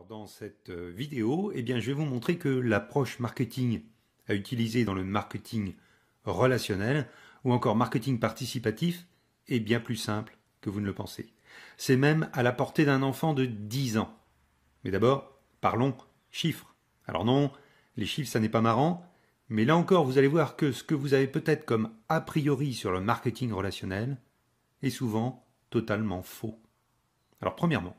Dans cette vidéo, je vais vous montrer que l'approche marketing à utiliser dans le marketing relationnel ou encore marketing participatif est bien plus simple que vous ne le pensez. C'est même à la portée d'un enfant de 10 ans. Mais d'abord, parlons chiffres. Alors non, les chiffres ça n'est pas marrant, mais là encore vous allez voir que ce que vous avez peut-être comme a priori sur le marketing relationnel est souvent totalement faux. Alors premièrement,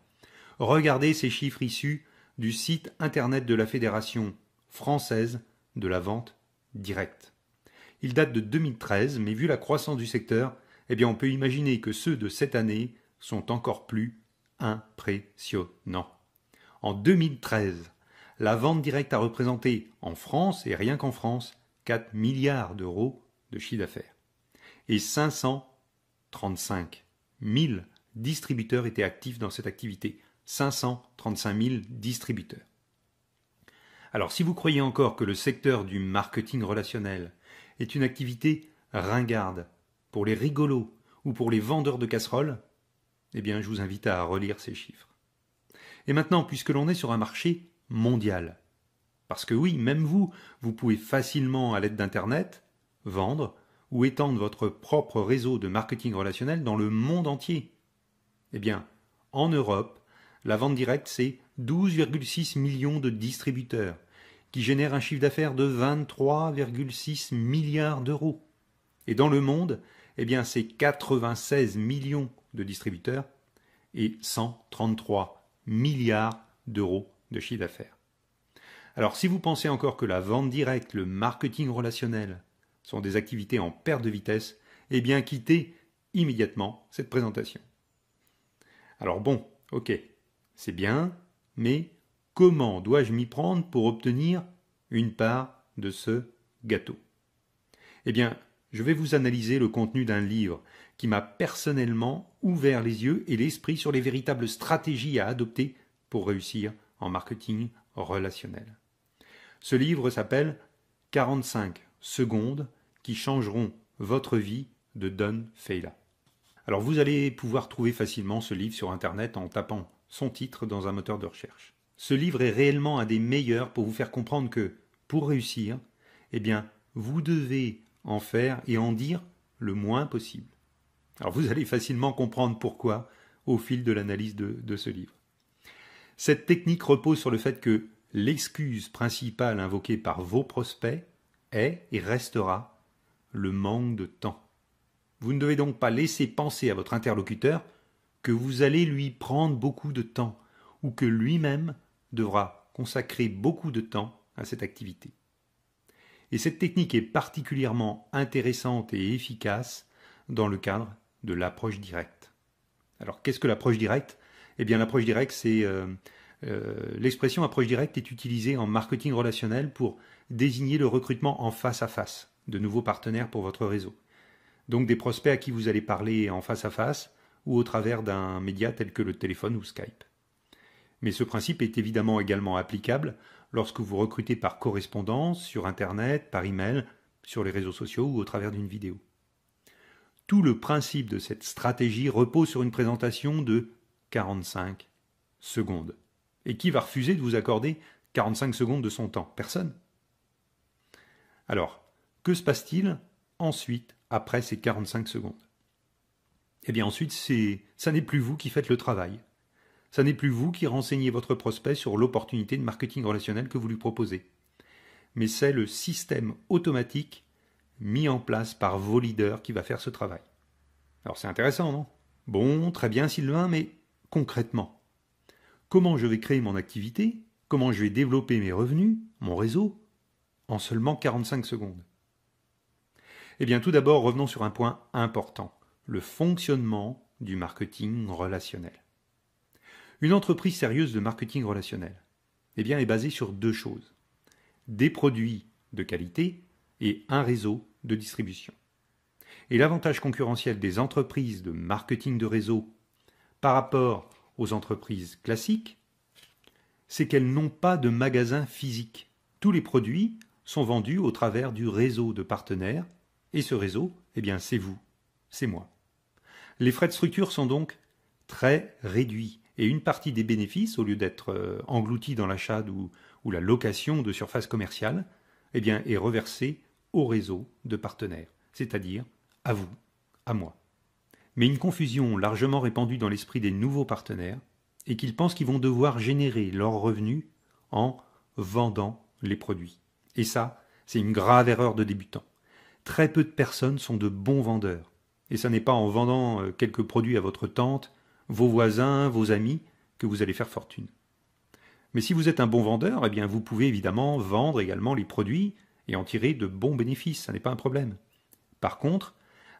regardez ces chiffres issus du site internet de la Fédération française de la vente directe. Ils datent de 2013, mais vu la croissance du secteur, on peut imaginer que ceux de cette année sont encore plus impressionnants. En 2013, la vente directe a représenté en France, et rien qu'en France, 4 milliards d'euros de chiffre d'affaires. Et 535 000 distributeurs étaient actifs dans cette activité. 535 000 distributeurs. Alors si vous croyez encore que le secteur du marketing relationnel est une activité ringarde pour les rigolos ou pour les vendeurs de casseroles, je vous invite à relire ces chiffres. Et maintenant, puisque l'on est sur un marché mondial, parce que oui, même vous pouvez facilement, à l'aide d'Internet, vendre ou étendre votre propre réseau de marketing relationnel dans le monde entier. En Europe, la vente directe, c'est 12,6 millions de distributeurs qui génèrent un chiffre d'affaires de 23,6 milliards d'euros. Et dans le monde, c'est 96 millions de distributeurs et 133 milliards d'euros de chiffre d'affaires. Alors si vous pensez encore que la vente directe, le marketing relationnel sont des activités en perte de vitesse, quittez immédiatement cette présentation. Alors bon, ok, c'est bien, mais comment dois-je m'y prendre pour obtenir une part de ce gâteau ? Je vais vous analyser le contenu d'un livre qui m'a personnellement ouvert les yeux et l'esprit sur les véritables stratégies à adopter pour réussir en marketing relationnel. Ce livre s'appelle 45 secondes qui changeront votre vie de Don Failla. Alors vous allez pouvoir trouver facilement ce livre sur Internet en tapant son titre dans un moteur de recherche. Ce livre est réellement un des meilleurs pour vous faire comprendre que, pour réussir, vous devez en faire et en dire le moins possible. Alors vous allez facilement comprendre pourquoi au fil de l'analyse de ce livre. Cette technique repose sur le fait que l'excuse principale invoquée par vos prospects est et restera le manque de temps. Vous ne devez donc pas laisser penser à votre interlocuteur que vous allez lui prendre beaucoup de temps ou que lui-même devra consacrer beaucoup de temps à cette activité. Et cette technique est particulièrement intéressante et efficace dans le cadre de l'approche directe. Alors qu'est-ce que l'approche directe ? L'approche directe, c'est l'expression approche directe est utilisée en marketing relationnel pour désigner le recrutement en face à face de nouveaux partenaires pour votre réseau. Donc des prospects à qui vous allez parler en face à face ou au travers d'un média tel que le téléphone ou Skype. Mais ce principe est évidemment également applicable lorsque vous recrutez par correspondance, sur Internet, par email, sur les réseaux sociaux ou au travers d'une vidéo. Tout le principe de cette stratégie repose sur une présentation de 45 secondes. Et qui va refuser de vous accorder 45 secondes de son temps ? Personne. Alors, que se passe-t-il ensuite après ces 45 secondes ? Ensuite, ça n'est plus vous qui faites le travail. Ça n'est plus vous qui renseignez votre prospect sur l'opportunité de marketing relationnel que vous lui proposez. Mais c'est le système automatique mis en place par vos leaders qui va faire ce travail. Alors c'est intéressant, non ? Bon, très bien Sylvain, mais concrètement, comment je vais créer mon activité ? Comment je vais développer mes revenus, mon réseau, en seulement 45 secondes ? Tout d'abord, revenons sur un point important, le fonctionnement du marketing relationnel. Une entreprise sérieuse de marketing relationnel est basée sur deux choses, des produits de qualité et un réseau de distribution. Et l'avantage concurrentiel des entreprises de marketing de réseau par rapport aux entreprises classiques, c'est qu'elles n'ont pas de magasin physique. Tous les produits sont vendus au travers du réseau de partenaires et ce réseau, c'est vous, c'est moi. Les frais de structure sont donc très réduits Et une partie des bénéfices, au lieu d'être engloutie dans l'achat ou la location de surfaces commerciales, eh bien, est reversée au réseau de partenaires, c'est-à-dire à vous, à moi. Mais une confusion largement répandue dans l'esprit des nouveaux partenaires est qu'ils pensent qu'ils vont devoir générer leurs revenus en vendant les produits. Et ça, c'est une grave erreur de débutant. Très peu de personnes sont de bons vendeurs. Et ce n'est pas en vendant quelques produits à votre tante, vos voisins, vos amis, que vous allez faire fortune. Mais si vous êtes un bon vendeur, eh bien vous pouvez évidemment vendre également les produits et en tirer de bons bénéfices, ça n'est pas un problème. Par contre,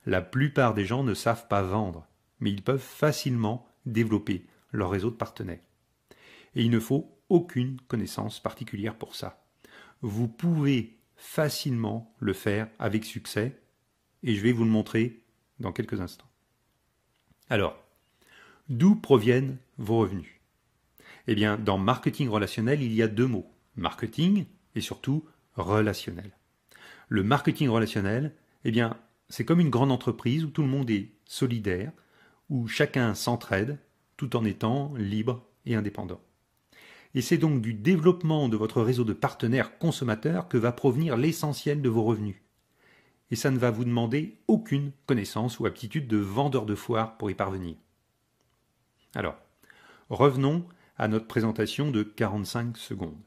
la plupart des gens ne savent pas vendre, mais ils peuvent facilement développer leur réseau de partenaires. Et il ne faut aucune connaissance particulière pour ça. Vous pouvez facilement le faire avec succès, et je vais vous le montrer dans quelques instants. Alors, d'où proviennent vos revenus? Eh bien, dans marketing relationnel, il y a deux mots, marketing et surtout relationnel. Le marketing relationnel, eh bien, c'est comme une grande entreprise où tout le monde est solidaire, où chacun s'entraide tout en étant libre et indépendant. Et c'est donc du développement de votre réseau de partenaires consommateurs que va provenir l'essentiel de vos revenus. Et ça ne va vous demander aucune connaissance ou aptitude de vendeur de foire pour y parvenir. Alors, revenons à notre présentation de 45 secondes.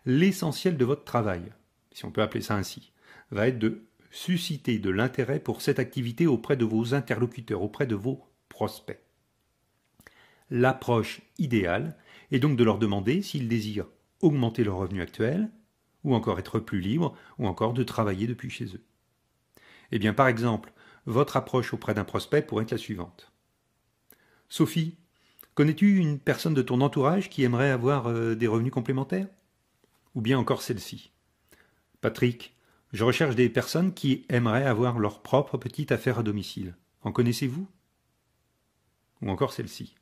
L'essentiel de votre travail, si on peut appeler ça ainsi, va être de susciter de l'intérêt pour cette activité auprès de vos interlocuteurs, auprès de vos prospects. L'approche idéale est donc de leur demander s'ils désirent augmenter leur revenu actuel, ou encore être plus libres, ou encore de travailler depuis chez eux. Eh bien, par exemple, votre approche auprès d'un prospect pourrait être la suivante. Sophie, connais-tu une personne de ton entourage qui aimerait avoir des revenus complémentaires? Ou bien encore celle-ci. Patrick, je recherche des personnes qui aimeraient avoir leur propre petite affaire à domicile. En connaissez-vous? Ou encore celle-ci.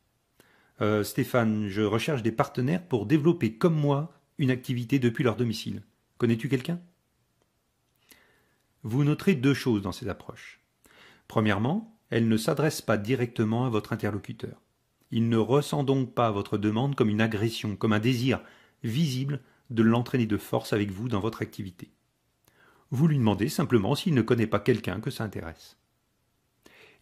Stéphane, je recherche des partenaires pour développer comme moi une activité depuis leur domicile. Connais-tu quelqu'un? Vous noterez deux choses dans ces approches. Premièrement, elles ne s'adressent pas directement à votre interlocuteur. Il ne ressent donc pas votre demande comme une agression, comme un désir visible de l'entraîner de force avec vous dans votre activité. Vous lui demandez simplement s'il ne connaît pas quelqu'un que ça intéresse.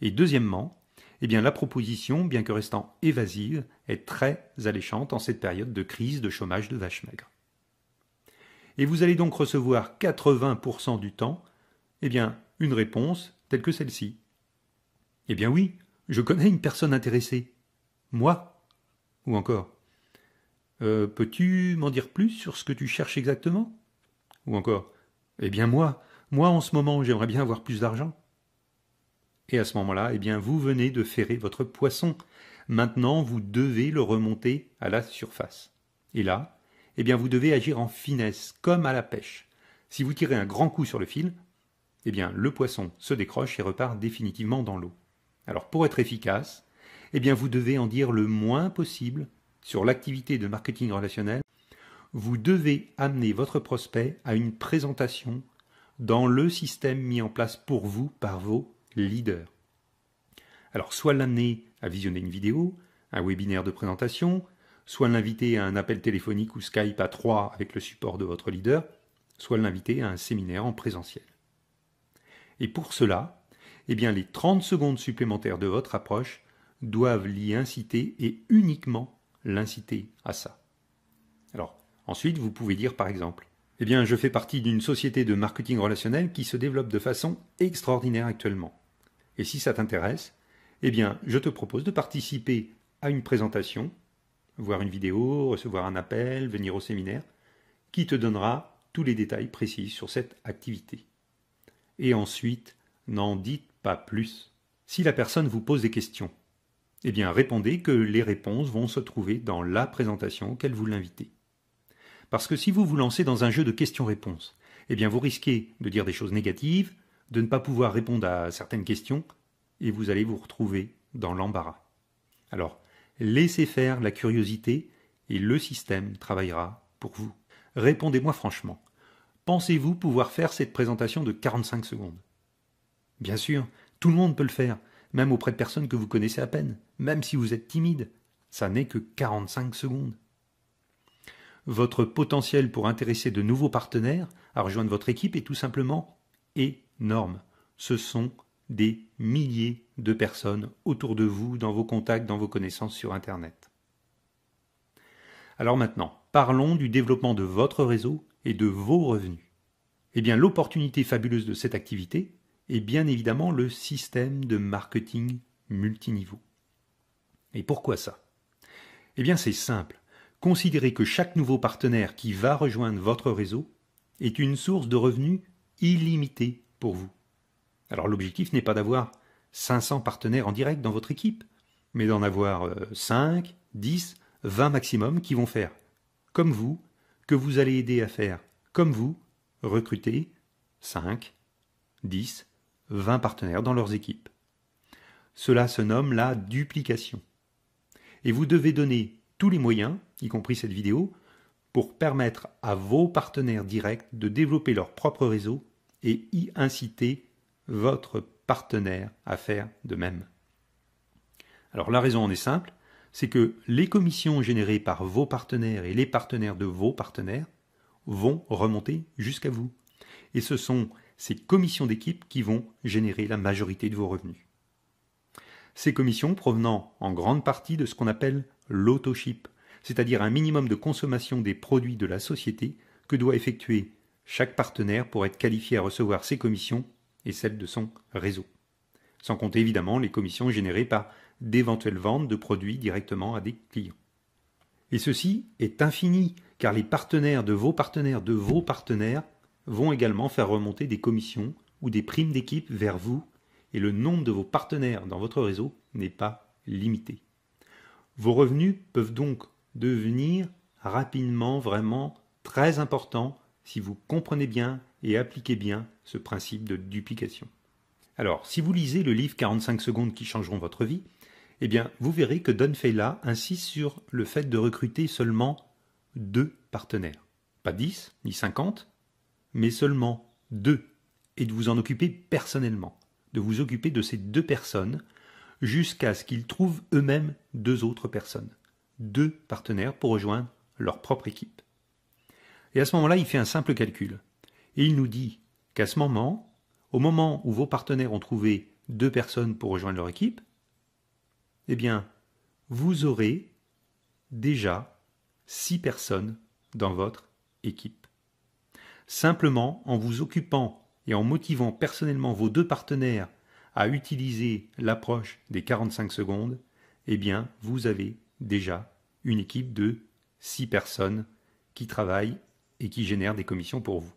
Et deuxièmement, eh bien la proposition, bien que restant évasive, est très alléchante en cette période de crise, de chômage, de vache maigre. Et vous allez donc recevoir 80% du temps, eh bien, une réponse telle que celle-ci. Eh bien oui, je connais une personne intéressée. Moi? Ou encore, peux-tu m'en dire plus sur ce que tu cherches exactement? Ou encore, eh bien moi en ce moment, j'aimerais bien avoir plus d'argent. Et à ce moment-là, eh bien, vous venez de ferrer votre poisson. Maintenant, vous devez le remonter à la surface. Et là, eh bien, vous devez agir en finesse, comme à la pêche. Si vous tirez un grand coup sur le fil, eh bien, le poisson se décroche et repart définitivement dans l'eau. Alors, pour être efficace, eh bien, vous devez en dire le moins possible sur l'activité de marketing relationnel. Vous devez amener votre prospect à une présentation dans le système mis en place pour vous par vos leader. Alors, soit l'amener à visionner une vidéo, un webinaire de présentation, soit l'inviter à un appel téléphonique ou Skype à 3 avec le support de votre leader, soit l'inviter à un séminaire en présentiel. Et pour cela, eh bien, les 30 secondes supplémentaires de votre approche doivent l'y inciter et uniquement l'inciter à ça. Alors, ensuite, vous pouvez dire par exemple, eh bien, je fais partie d'une société de marketing relationnel qui se développe de façon extraordinaire actuellement. Et si ça t'intéresse, eh bien, je te propose de participer à une présentation, voir une vidéo, recevoir un appel, venir au séminaire, qui te donnera tous les détails précis sur cette activité. Et ensuite, n'en dites pas plus. Si la personne vous pose des questions, eh bien, répondez que les réponses vont se trouver dans la présentation auquel vous l'invitez. Parce que si vous vous lancez dans un jeu de questions-réponses, eh bien, vous risquez de dire des choses négatives, de ne pas pouvoir répondre à certaines questions, et vous allez vous retrouver dans l'embarras. Alors, laissez faire la curiosité, et le système travaillera pour vous. Répondez-moi franchement. Pensez-vous pouvoir faire cette présentation de 45 secondes? Bien sûr, tout le monde peut le faire, même auprès de personnes que vous connaissez à peine, même si vous êtes timide. Ça n'est que 45 secondes. Votre potentiel pour intéresser de nouveaux partenaires à rejoindre votre équipe est tout simplement énorme. Ce sont des milliers de personnes autour de vous, dans vos contacts, dans vos connaissances sur Internet. Alors maintenant, parlons du développement de votre réseau et de vos revenus. Eh bien, l'opportunité fabuleuse de cette activité est bien évidemment le système de marketing multiniveau. Et pourquoi ça? Eh bien, c'est simple. Considérez que chaque nouveau partenaire qui va rejoindre votre réseau est une source de revenus illimitée pour vous. Alors l'objectif n'est pas d'avoir 500 partenaires en direct dans votre équipe, mais d'en avoir 5, 10, 20 maximum qui vont faire comme vous, que vous allez aider à faire comme vous, recruter 5, 10, 20 partenaires dans leurs équipes. Cela se nomme la duplication. Et vous devez donner tous les moyens, y compris cette vidéo, pour permettre à vos partenaires directs de développer leur propre réseau et y inciter votre partenaire à faire de même. Alors la raison en est simple, c'est que les commissions générées par vos partenaires et les partenaires de vos partenaires vont remonter jusqu'à vous. Et ce sont ces commissions d'équipe qui vont générer la majorité de vos revenus. Ces commissions provenant en grande partie de ce qu'on appelle l'autoship, c'est-à-dire un minimum de consommation des produits de la société que doit effectuer chaque partenaire pour être qualifié à recevoir ses commissions et celles de son réseau. Sans compter évidemment les commissions générées par d'éventuelles ventes de produits directement à des clients. Et ceci est infini, car les partenaires de vos partenaires vont également faire remonter des commissions ou des primes d'équipe vers vous, et le nombre de vos partenaires dans votre réseau n'est pas limité. Vos revenus peuvent donc devenir rapidement vraiment très importants si vous comprenez bien et appliquez bien ce principe de duplication. Alors, si vous lisez le livre 45 secondes qui changeront votre vie, eh bien, vous verrez que Don Feyla insiste sur le fait de recruter seulement 2 partenaires. Pas 10 ni 50, mais seulement 2, et de vous en occuper personnellement, de vous occuper de ces 2 personnes jusqu'à ce qu'ils trouvent eux-mêmes 2 autres personnes, 2 partenaires pour rejoindre leur propre équipe. Et à ce moment-là, il fait un simple calcul. Et il nous dit qu'à ce moment, au moment où vos partenaires ont trouvé 2 personnes pour rejoindre leur équipe, eh bien, vous aurez déjà 6 personnes dans votre équipe. Simplement en vous occupant et en motivant personnellement vos 2 partenaires à utiliser l'approche des 45 secondes, eh bien, vous avez déjà une équipe de 6 personnes qui travaillent et qui génèrent des commissions pour vous.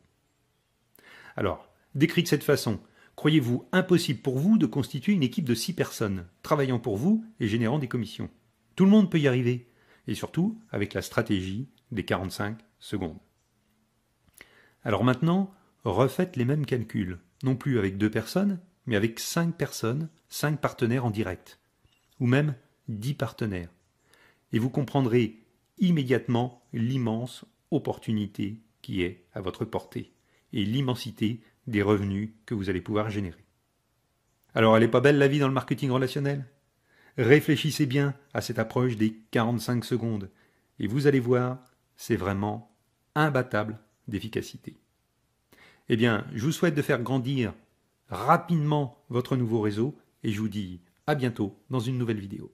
Alors, décrit de cette façon, croyez-vous impossible pour vous de constituer une équipe de 6 personnes, travaillant pour vous et générant des commissions? Tout le monde peut y arriver, et surtout avec la stratégie des 45 secondes. Alors maintenant, refaites les mêmes calculs, non plus avec 2 personnes, mais avec 5 personnes, 5 partenaires en direct, ou même 10 partenaires. Et vous comprendrez immédiatement l'immense opportunité qui est à votre portée, et l'immensité des revenus que vous allez pouvoir générer. Alors, elle n'est pas belle la vie dans le marketing relationnel? Réfléchissez bien à cette approche des 45 secondes, et vous allez voir, c'est vraiment imbattable d'efficacité. Eh bien, je vous souhaite de faire grandir rapidement votre nouveau réseau, et je vous dis à bientôt dans une nouvelle vidéo.